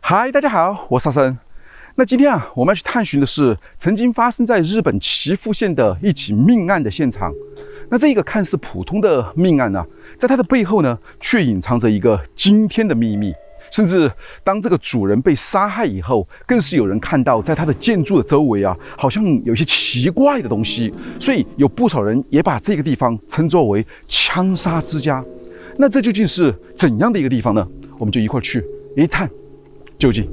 嗨，大家好，我是沙僧。那今天我们要去探寻的是曾经发生在日本岐阜县的一起命案的现场。那这一个看似普通的命案呢，在它的背后呢，却隐藏着一个惊天的秘密。甚至当这个主人被杀害以后，更是有人看到在他的建筑的周围好像有一些奇怪的东西。所以有不少人也把这个地方称作为枪杀之家。那这究竟是怎样的一个地方呢？我们就一块去一探究竟。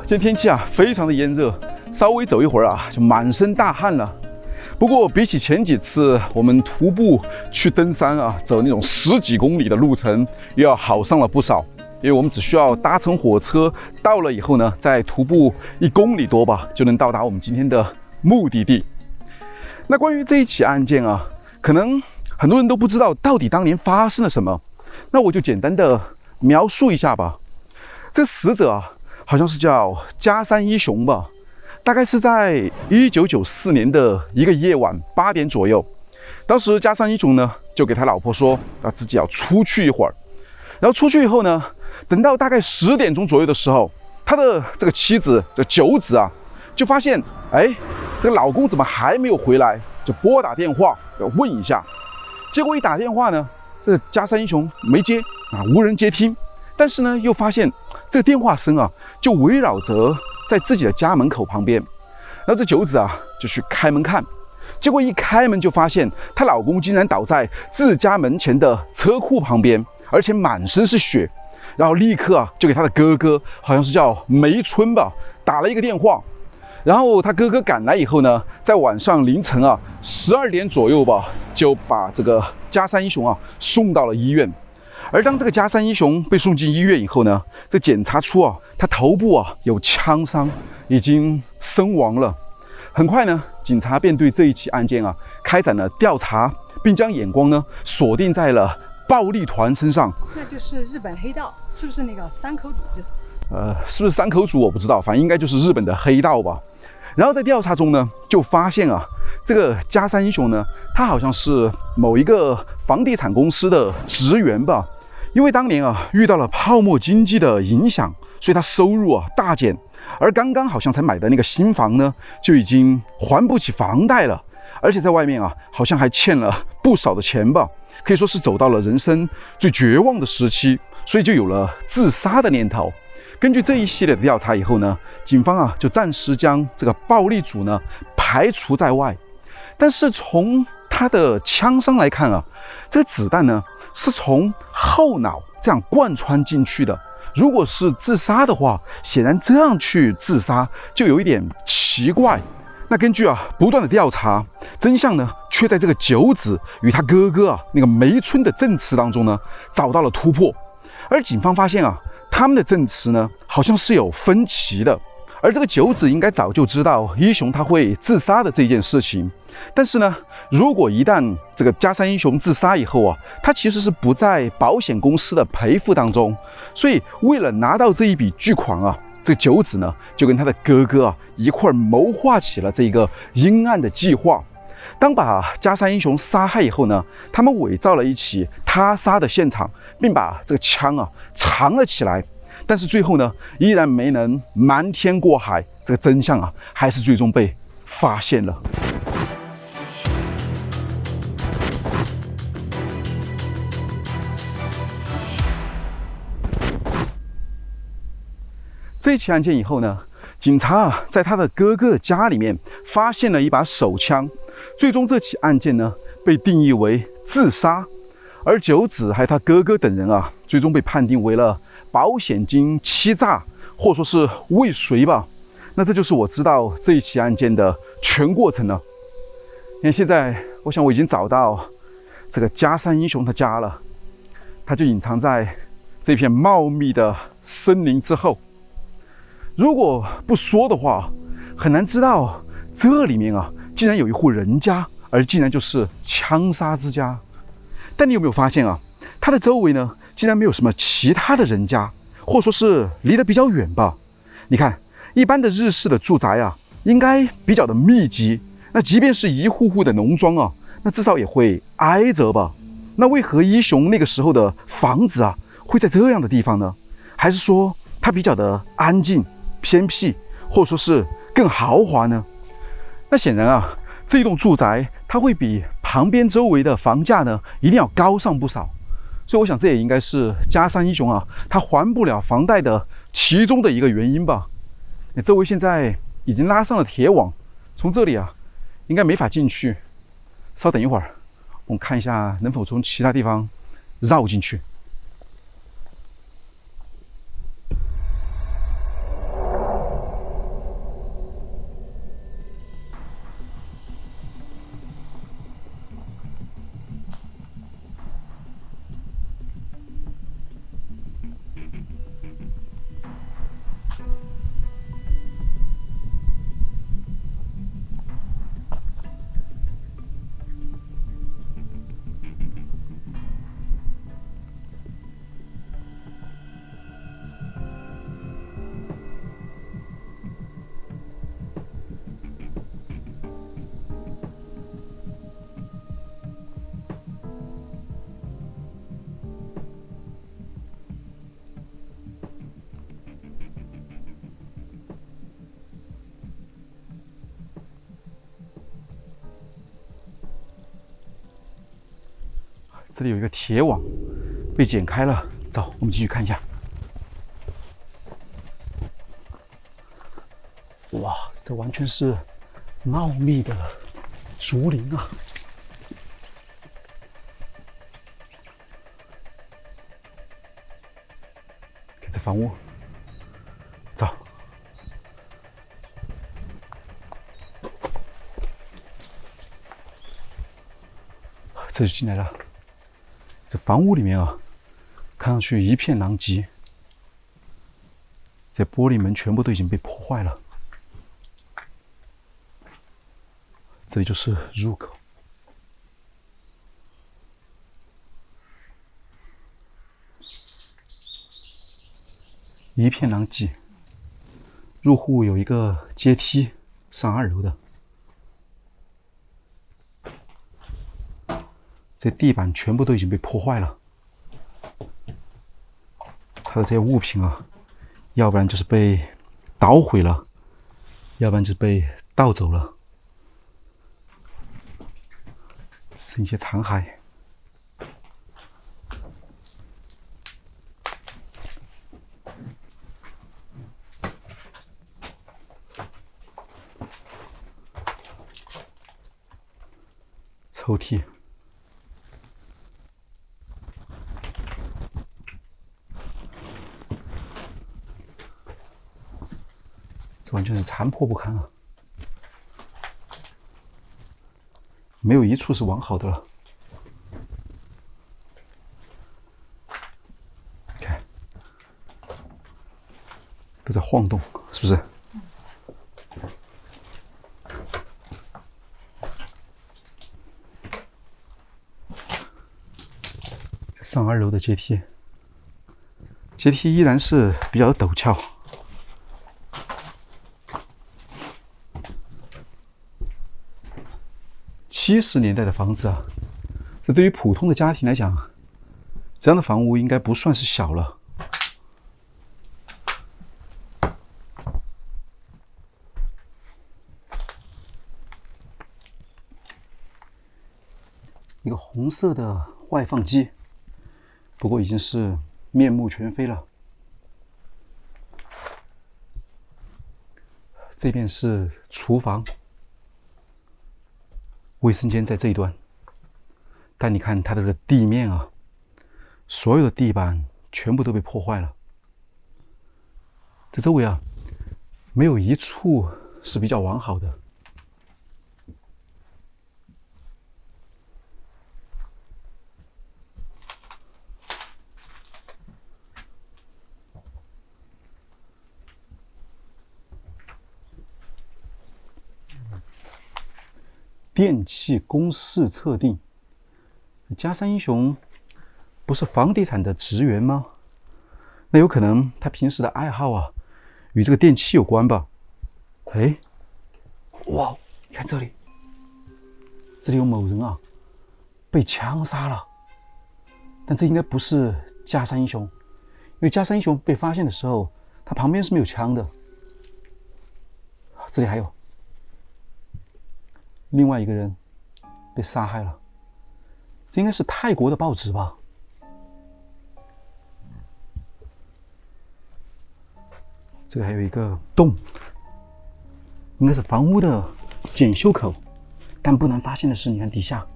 今天天气非常的炎热，稍微走一会儿就满身大汗了。不过比起前几次我们徒步去登山走那种10几公里的路程，又要好上了不少。因为我们只需要搭乘火车到了以后呢，再徒步1公里多吧，就能到达我们今天的目的地。那关于这一起案件可能很多人都不知道到底当年发生了什么。那我就简单的描述一下吧。这个死者好像是叫加山一雄吧，大概是在1994年的一个夜晚8点左右。当时加山一雄呢就给他老婆说自己要出去一会儿，然后出去以后呢，等到大概10点钟左右的时候，他的这个妻子的九子就发现这个老公怎么还没有回来，就拨打电话要问一下。结果一打电话呢，这个加山一雄没接无人接听，但是呢又发现这个电话声就围绕着在自己的家门口旁边。然后这九子就去开门看，结果一开门就发现她老公竟然倒在自家门前的车库旁边，而且满身是血。然后立刻就给他的哥哥，好像是叫梅村吧，打了一个电话。然后他哥哥赶来以后呢，在晚上凌晨12点左右吧，就把这个加山一雄送到了医院。而当这个加山一雄被送进医院以后呢，这检查出他头部有枪伤，已经身亡了。很快呢，警察便对这一起案件开展了调查，并将眼光呢锁定在了暴力团身上。那就是日本黑道，是不是那个山口组织？是不是山口组我不知道，反正应该就是日本的黑道吧。然后在调查中呢，就发现这个加山一雄呢，他好像是某一个房地产公司的职员吧。因为当年遇到了泡沫经济的影响，所以他收入大减，而刚刚好像才买的那个新房呢，就已经还不起房贷了，而且在外面好像还欠了不少的钱吧，可以说是走到了人生最绝望的时期，所以就有了自杀的念头。根据这一系列的调查以后呢，警方就暂时将这个暴力组呢排除在外。但是从他的枪伤来看这个子弹呢是从后脑这样贯穿进去的。如果是自杀的话，显然这样去自杀就有一点奇怪。那根据不断的调查，真相呢却在这个九子与他哥哥那个梅村的证词当中呢找到了突破。而警方发现他们的证词呢好像是有分歧的。而这个九子应该早就知道一雄他会自杀的这件事情，但是呢，如果一旦这个加山一雄自杀以后他其实是不在保险公司的赔付当中，所以为了拿到这一笔巨款这个九子呢就跟他的哥哥一块儿谋划起了这一个阴暗的计划。当把加山一雄杀害以后呢，他们伪造了一起他杀的现场，并把这个枪藏了起来。但是最后呢，依然没能瞒天过海，这个真相还是最终被发现了。这起案件以后呢，警察啊在他的哥哥的家里面发现了一把手枪，最终这起案件呢被定义为自杀，而九子还有他哥哥等人啊，最终被判定为了保险金欺诈或者说是未遂吧。那这就是我知道这一起案件的全过程了。你看现在，我想我已经找到这个加山英雄他家了，他就隐藏在这片茂密的森林之后。如果不说的话，很难知道这里面啊竟然有一户人家，而竟然就是枪杀之家。但你有没有发现啊，它的周围呢竟然没有什么其他的人家，或者说是离得比较远吧？你看，一般的日式的住宅啊，应该比较的密集。那即便是一户户的农庄啊，那至少也会挨着吧？那为何一雄那个时候的房子啊会在这样的地方呢？还是说它比较的安静、偏僻，或者说是更豪华呢？那显然啊，这一栋住宅它会比旁边周围的房价呢一定要高上不少。所以我想这也应该是加山一雄啊他还不了房贷的其中的一个原因吧。周围现在已经拉上了铁网，从这里啊应该没法进去。稍等一会儿，我们看一下能否从其他地方绕进去。这里有一个铁网被剪开了，走，我们继续看一下。哇，这完全是茂密的竹林啊！看这房屋，走。这就进来了。这房屋里面啊，看上去一片狼藉，这玻璃门全部都已经被破坏了。这里就是入口。一片狼藉，入户有一个阶梯上2楼的。这地板全部都已经被破坏了，它的这些物品啊，要不然就是被捣毁了，要不然就是被盗走了，只剩一些残骸。抽屉。完全是残破不堪啊，没有一处是完好的了。看，都在晃动，是不是？上2楼的阶梯，阶梯依然是比较陡峭。70年代的房子啊，这对于普通的家庭来讲，这样的房屋应该不算是小了。一个红色的外放机，不过已经是面目全非了。这边是厨房，卫生间在这一端。但你看它的这个地面啊，所有的地板全部都被破坏了。这周围啊，没有一处是比较完好的。电器公示测定，加山英雄不是房地产的职员吗？那有可能他平时的爱好啊，与这个电器有关吧？哎，哇，你看这里，这里有某人啊，被枪杀了。但这应该不是加山英雄，因为加山英雄被发现的时候，他旁边是没有枪的。这里还有。另外一个人被杀害了，这应该是泰国的报纸吧？这个还有一个洞，应该是房屋的检修口。但不难发现的是，你看底下，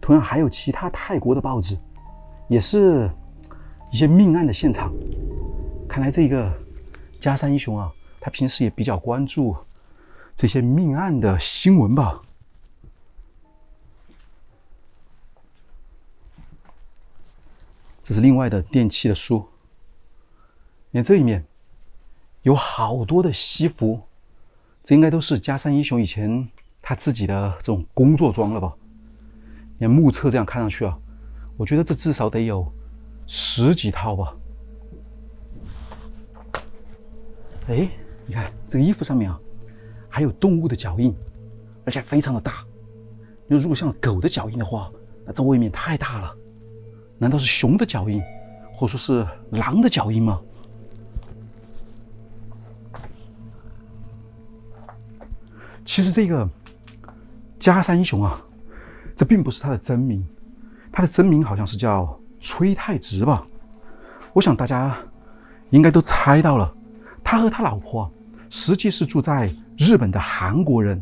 同样还有其他泰国的报纸，也是一些命案的现场。看来这个加山英雄啊，他平时也比较关注这些命案的新闻吧。这是另外的电器的书，你看这一面有好多的西服，这应该都是加山英雄以前他自己的这种工作装了吧？你看目测这样看上去啊，我觉得这至少得有10几套吧。哎，你看这个衣服上面啊，还有动物的脚印，而且非常的大。如果像狗的脚印的话，那这未免太大了。难道是熊的脚印，或者说是狼的脚印吗？其实这个加山英雄啊，这并不是他的真名，他的真名好像是叫崔太直吧。我想大家应该都猜到了，他和他老婆实际是住在日本的韩国人。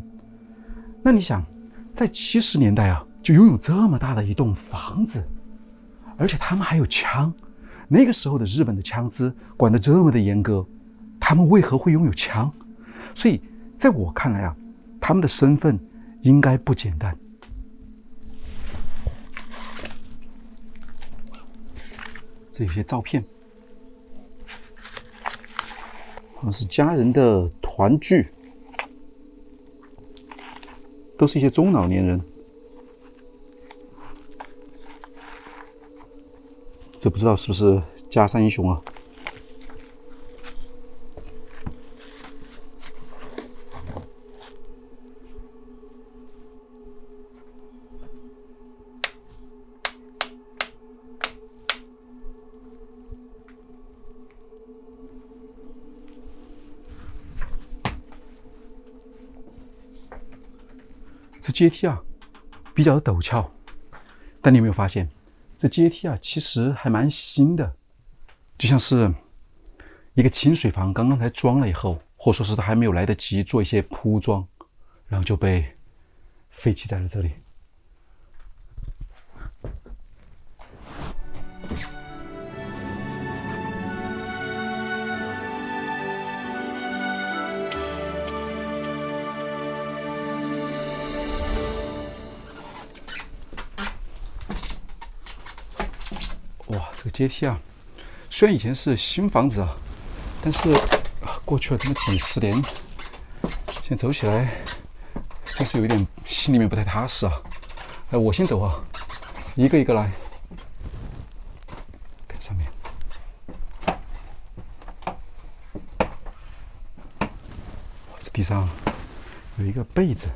那你想，在70年代啊，就拥有这么大的一栋房子。而且他们还有枪，那个时候的日本的枪支管得这么的严格，他们为何会拥有枪？所以在我看来啊，他们的身份应该不简单。这有些照片，好像是家人的团聚，都是一些中老年人。这不知道是不是加山英雄啊？这阶梯啊，比较陡峭，但你有没有发现？这阶梯啊，其实还蛮新的，就像是一个清水房刚刚才装了以后，或者说是它还没有来得及做一些铺装，然后就被废弃在了这里。哇，这个阶梯啊，虽然以前是新房子啊，但是过去了这么几10年，现在走起来真是有一点心里面不太踏实啊。我先走啊，一个一个来。看上面，这地上有一个被子，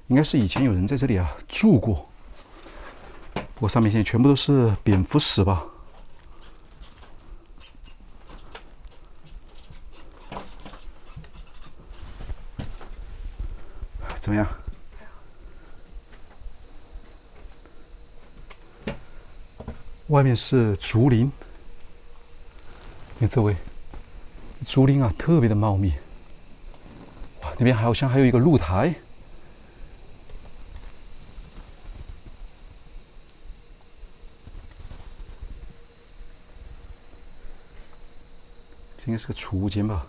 应该是以前有人在这里啊住过。不过上面现在全部都是蝙蝠屎吧？怎么样？外面是竹林，你看这位竹林啊，特别的茂密。哇，那边好像还有一个露台。这应该是个储物间吧。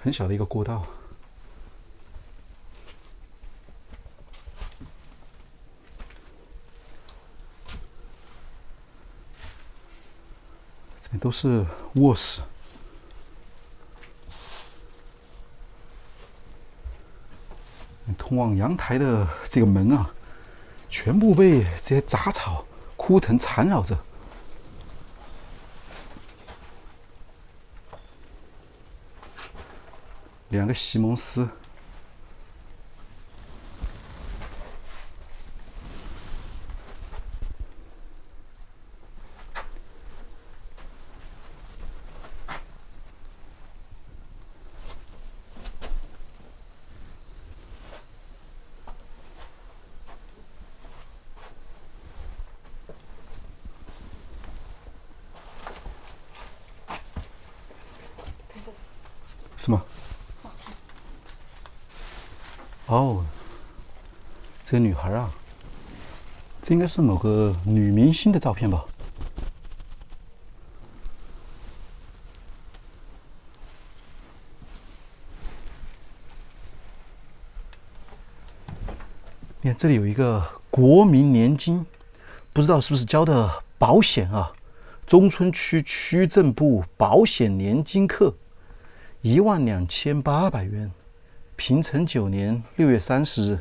很小的一个过道。这边都是卧室。通往阳台的这个门啊，全部被这些杂草、枯藤缠绕着。2个席梦思。什么？哦，这个女孩啊，这应该是某个女明星的照片吧？你看这里有一个国民年金，不知道是不是交的保险啊？中村区区政部保险年金课，12800元，平成9年6月30日。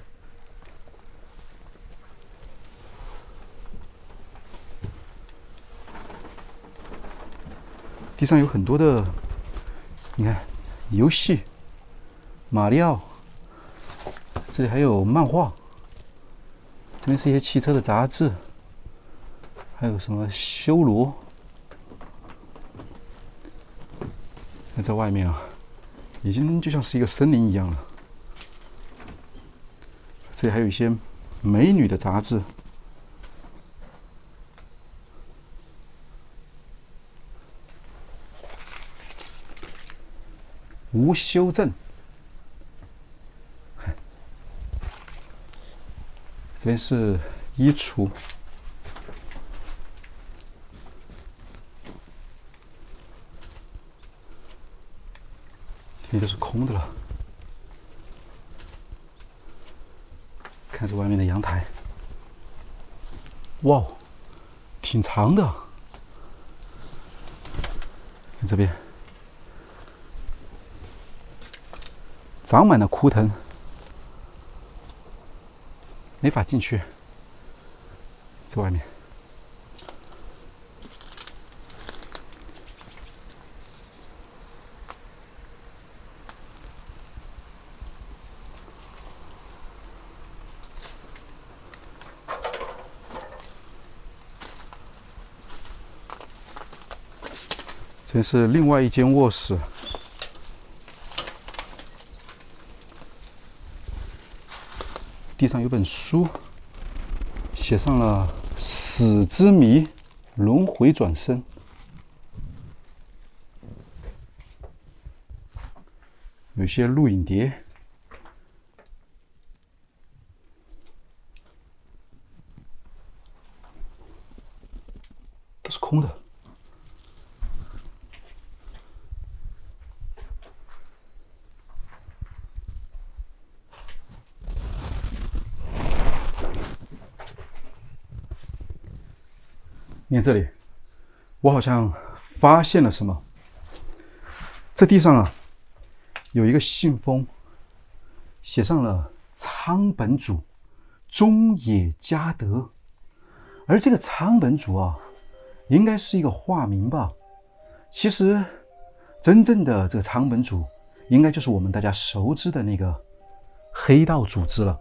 地上有很多的，你看，游戏、马里奥，这里还有漫画，这边是一些汽车的杂志，还有什么修罗。那在外面啊，已经就像是一个森林一样了。这里还有一些美女的杂志。无修正。这边是衣橱。这里都是空的了。看着外面的阳台，哇，挺长的。看这边，长满了枯藤，没法进去。在外面。这是另外一间卧室，地上有本书，写上了“死之谜，轮回转生”。有些录影碟，都是空的。你看这里，我好像发现了什么。这地上啊，有一个信封，写上了仓本主中野嘉德，而这个仓本主啊，应该是一个化名吧。其实，真正的这个仓本主，应该就是我们大家熟知的那个黑道组织了。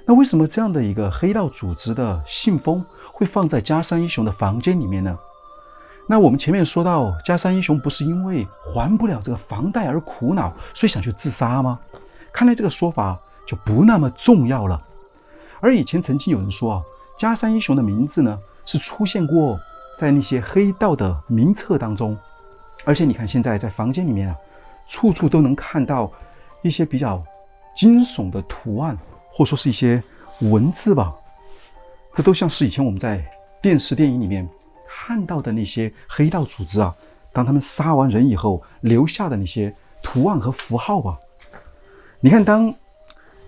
那为什么这样的一个黑道组织的信封会放在加山一雄的房间里面呢？那我们前面说到，加山一雄不是因为还不了这个房贷而苦恼，所以想去自杀吗？看来这个说法就不那么重要了。而以前曾经有人说啊，加山一雄的名字呢是出现过在那些黑道的名册当中，而且你看现在在房间里面啊，处处都能看到一些比较惊悚的图案，或者说是一些文字吧。这都像是以前我们在电视电影里面看到的那些黑道组织啊，当他们杀完人以后留下的那些图案和符号吧。你看，当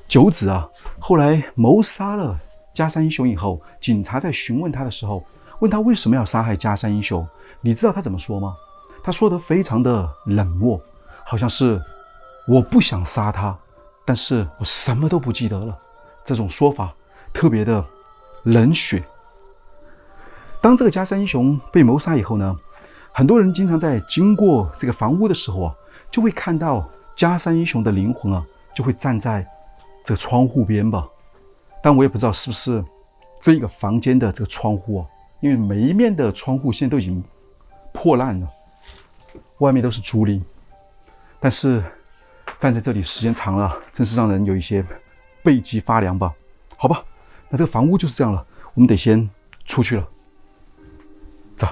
九子啊后来谋杀了加山一雄以后，警察在询问他的时候，问他为什么要杀害加山一雄，你知道他怎么说吗？他说得非常的冷漠，好像是我不想杀他，但是我什么都不记得了。这种说法特别的冷血。当这个加山一雄被谋杀以后呢，很多人经常在经过这个房屋的时候啊，就会看到加山一雄的灵魂啊，就会站在这个窗户边吧。但我也不知道是不是这个房间的这个窗户啊，因为每一面的窗户现在都已经破烂了，外面都是竹林。但是站在这里时间长了，真是让人有一些背脊发凉吧。好吧，那这个房屋就是这样了，我们得先出去了。走。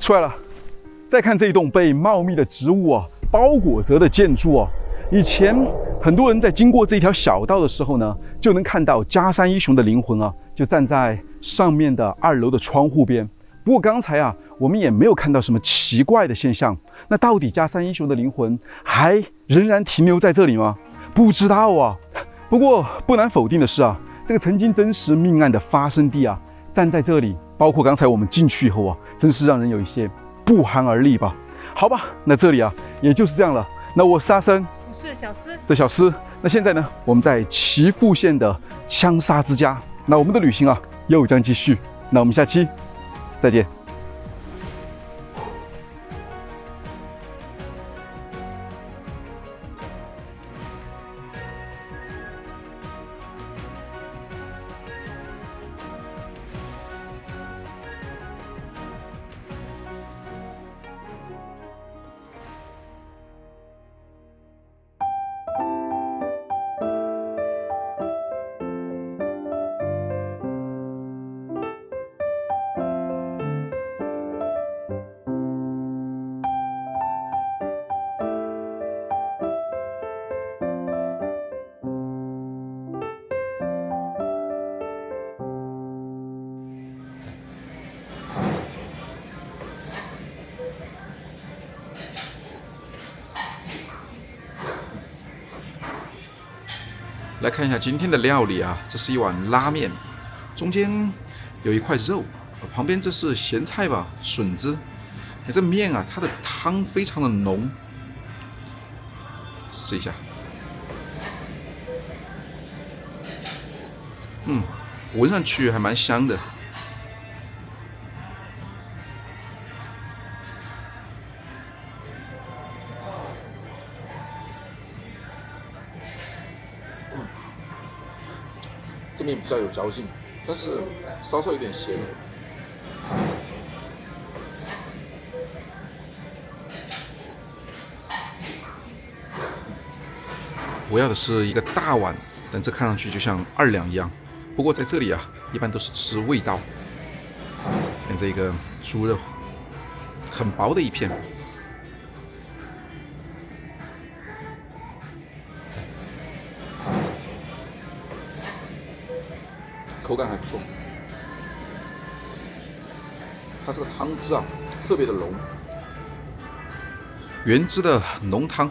出来了，再看这一栋被茂密的植物啊包裹着的建筑啊，以前很多人在经过这一条小道的时候呢，就能看到加山一雄的灵魂啊，就站在上面的2楼的窗户边。不过刚才啊，我们也没有看到什么奇怪的现象。那到底加山一雄的灵魂还仍然停留在这里吗？不知道啊。不过不难否定的是啊，这个曾经真实命案的发生地啊，站在这里，包括刚才我们进去以后啊，真是让人有一些不寒而栗吧。好吧，那这里啊，也就是这样了。那我是阿生，我是小思，这小思。那现在呢，我们在岐阜县的枪杀之家。那我们的旅行啊，又将继续。那我们下期再见。来看一下今天的料理啊，这是一碗拉面，中间有一块肉，旁边这是咸菜吧，笋子。这面啊，它的汤非常的浓，试一下。闻上去还蛮香的。这面比较有嚼劲，但是稍稍有点咸。我要的是一个大碗，但这看上去就像2两一样。不过在这里啊，一般都是吃味道。看这个猪肉，很薄的一片，口感还不错。它这个汤汁啊，特别的浓，原汁的浓汤，